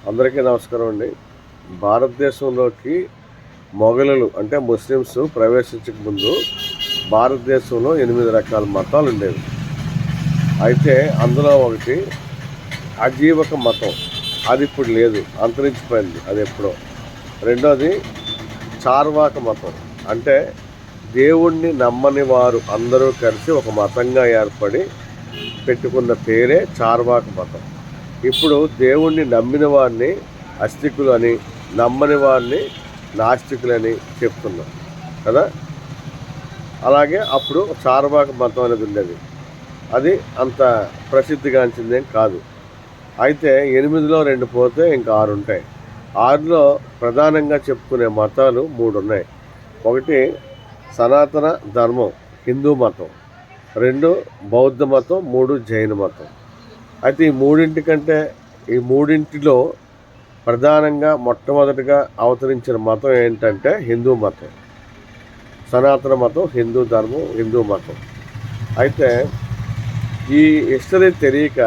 అందరికీ నమస్కారం అండి. భారతదేశంలోకి మొఘలులు అంటే ముస్లిమ్స్ ప్రవేశించక ముందు భారతదేశంలో 8 రకాల మతాలు ఉండేవి. అయితే అందులో ఒకటి అజీవక మతం. అది ఇప్పుడు లేదు, అంతరించిపోయింది అది ఎప్పుడో. రెండోది చార్వాక మతం. అంటే దేవుణ్ణి నమ్మని వారు అందరూ కలిసి ఒక మతంగా ఏర్పడి పెట్టుకున్న పేరే చార్వాక మతం. ఇప్పుడు దేవుణ్ణి నమ్మిన వారిని అస్తికులు అని, నమ్మని వారిని నాస్తికులని చెప్తున్నాం కదా. అలాగే అప్పుడు చార్వాక మతం అనేది ఉండేది. అది అంత ప్రసిద్ధిగాంచిందేం కాదు. అయితే 8లో 2 పోతే ఇంకా 6 ఉంటాయి. 6లో ప్రధానంగా చెప్పుకునే మతాలు 3 ఉన్నాయి. ఒకటి సనాతన ధర్మం, హిందూ మతం. 2 బౌద్ధ మతం. 3 జైన మతం. అయితే ఈ మూడింటిలో ప్రధానంగా మొట్టమొదటిగా అవతరించిన మతం ఏంటంటే హిందూ మతం. సనాతన మతం, హిందూ ధర్మం, హిందూ మతం. అయితే ఈ హిస్టరీ తెలియక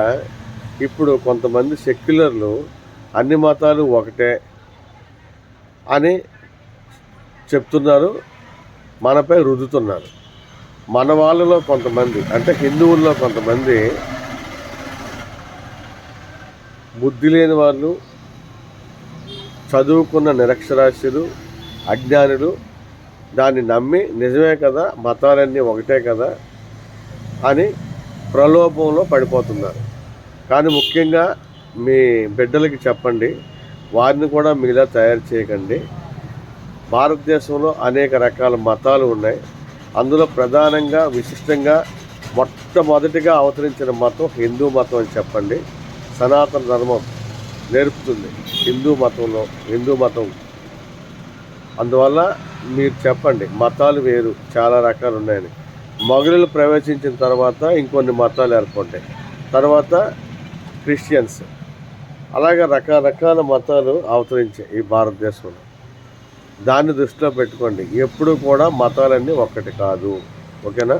ఇప్పుడు కొంతమంది సెక్యులర్లు అన్ని మతాలు ఒకటే అని చెప్తున్నారు, మనపై రుద్దుతున్నారు. మన వాళ్ళలో కొంతమంది అంటే హిందువుల్లో కొంతమంది బుద్ధి లేని వాళ్ళు, చదువుకున్న నిరక్షరాస్యులు, అజ్ఞానులు దాన్ని నమ్మి నిజమే కదా, మతాలన్నీ ఒకటే కదా అని ప్రలోభంలో పడిపోతున్నారు. కానీ ముఖ్యంగా మీ బిడ్డలకి చెప్పండి, వారిని కూడా మీలా తయారు చేయకండి. భారతదేశంలో అనేక రకాల మతాలు ఉన్నాయి. అందులో ప్రధానంగా విశిష్టంగా మొట్టమొదటిగా అవతరించిన మతం హిందూ మతం అని చెప్పండి. సనాతన ధర్మం నేర్పుతుంది హిందూ మతం. అందువల్ల మీరు చెప్పండి, మతాలు వేరు, చాలా రకాలు ఉన్నాయని. మొఘలులు ప్రవేశించిన తర్వాత ఇంకొన్ని మతాలు ఏర్పడ్డాయి. తర్వాత క్రిస్టియన్స్, అలాగే రకరకాల మతాలు అవతరించాయి ఈ భారతదేశంలో. దాన్ని దృష్టిలో పెట్టుకోండి. ఎప్పుడు కూడా మతాలన్నీ ఒక్కటి కాదు. ఓకేనా?